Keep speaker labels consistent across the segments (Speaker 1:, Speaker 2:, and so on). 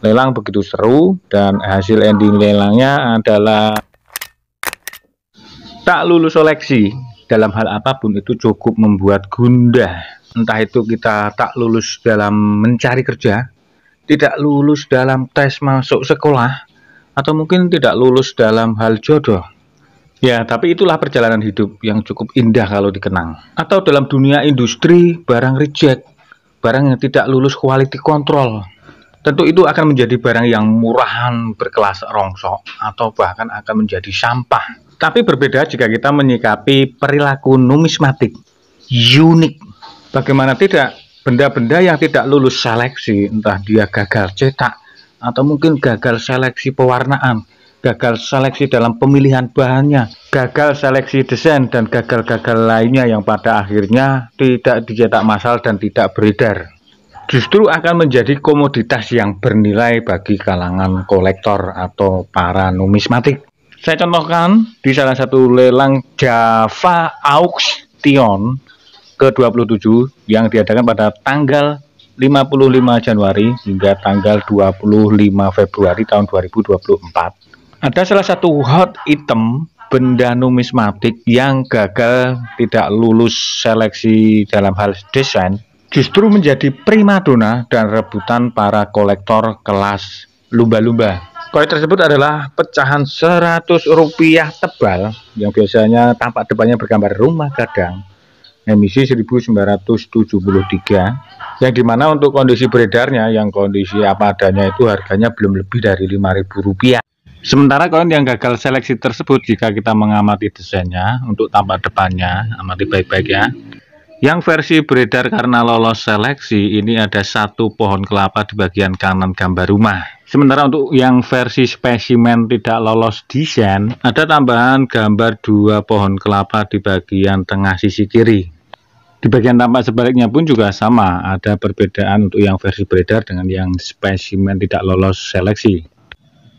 Speaker 1: Lelang begitu seru dan hasil ending lelangnya adalah tak lulus seleksi. Dalam hal apapun itu cukup membuat gundah. Entah itu kita tak lulus dalam mencari kerja, tidak lulus dalam tes masuk sekolah, atau mungkin tidak lulus dalam hal jodoh. Ya, tapi itulah perjalanan hidup yang cukup indah kalau dikenang. Atau dalam dunia industri, barang reject, barang yang tidak lulus quality control. Tentu itu akan menjadi barang yang murahan, berkelas rongsok, atau bahkan akan menjadi sampah. Tapi berbeda jika kita menyikapi perilaku numismatik, unik. Bagaimana tidak, benda-benda yang tidak lulus seleksi, entah dia gagal cetak, atau mungkin gagal seleksi pewarnaan, gagal seleksi dalam pemilihan bahannya, gagal seleksi desain, dan gagal-gagal lainnya yang pada akhirnya tidak dicetak massal dan tidak beredar, justru akan menjadi komoditas yang bernilai bagi kalangan kolektor atau para numismatik. Saya contohkan di salah satu lelang Java Auction ke-27 yang diadakan pada tanggal 55 Januari hingga tanggal 25 Februari tahun 2024. Ada salah satu hot item benda numismatik yang gagal tidak lulus seleksi dalam hal desain, justru menjadi primadona dan rebutan para kolektor kelas lumba-lumba. Koin tersebut adalah pecahan Rp100 tebal yang biasanya tampak depannya bergambar rumah gadang, emisi 1973, yang dimana untuk kondisi beredarnya yang kondisi apa adanya itu harganya belum lebih dari Rp5.000. Sementara koin yang gagal seleksi tersebut, jika kita mengamati desainnya untuk tampak depannya, amati baik-baik ya. Yang versi beredar karena lolos seleksi ini ada satu pohon kelapa di bagian kanan gambar rumah. Sementara untuk yang versi spesimen tidak lolos desain, ada tambahan gambar dua pohon kelapa di bagian tengah sisi kiri. Di bagian tampak sebaliknya pun juga sama, ada perbedaan untuk yang versi beredar dengan yang spesimen tidak lolos seleksi.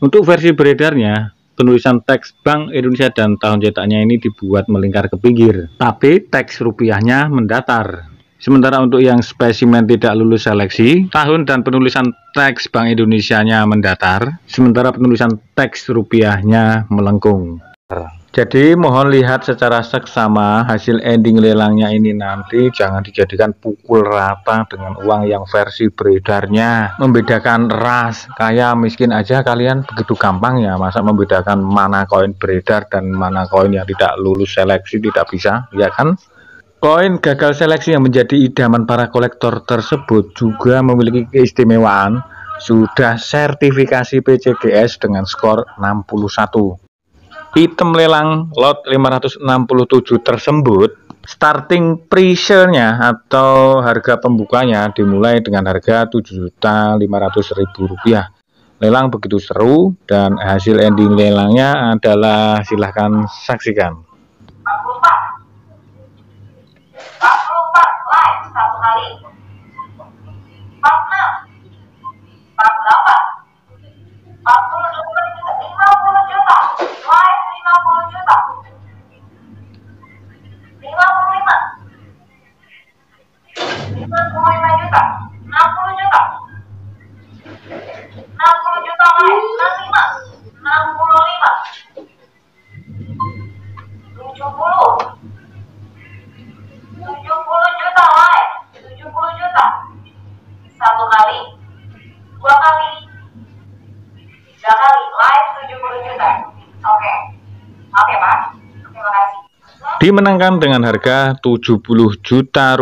Speaker 1: Untuk versi beredarnya, penulisan teks Bank Indonesia dan tahun cetaknya ini dibuat melingkar ke pinggir, tapi teks rupiahnya mendatar. Sementara untuk yang spesimen tidak lulus seleksi, tahun dan penulisan teks Bank Indonesianya mendatar, sementara penulisan teks rupiahnya melengkung. Jadi mohon lihat secara seksama hasil ending lelangnya ini nanti, jangan dijadikan pukul rata dengan uang yang versi beredarnya. Membedakan ras, kaya, miskin aja kalian begitu gampang ya, masa membedakan mana koin beredar dan mana koin yang tidak lulus seleksi, tidak bisa, ya kan? Koin gagal seleksi yang menjadi idaman para kolektor tersebut juga memiliki keistimewaan, sudah sertifikasi PCGS dengan skor 61. Item lelang lot 567 tersebut, starting price-nya atau harga pembukanya dimulai dengan harga Rp7.500.000. Lelang begitu seru dan hasil ending lelangnya adalah, silahkan saksikan.
Speaker 2: 44 live satu kali, 46, 48, 50 juta, live 50 juta, 55, 55 juta, 60 juta, 60 juta live, 65, 65, 70 juta live, 70 juta, satu kali, dua kali, tiga kali, live 70 juta. Oke, Pak, terima kasih.
Speaker 1: Dimenangkan dengan harga Rp70 juta,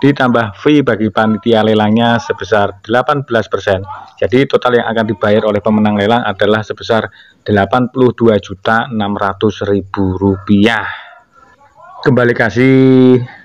Speaker 1: ditambah fee bagi panitia lelangnya sebesar 18%. Jadi total yang akan dibayar oleh pemenang lelang adalah sebesar Rp82.600.000. Kembali kasih.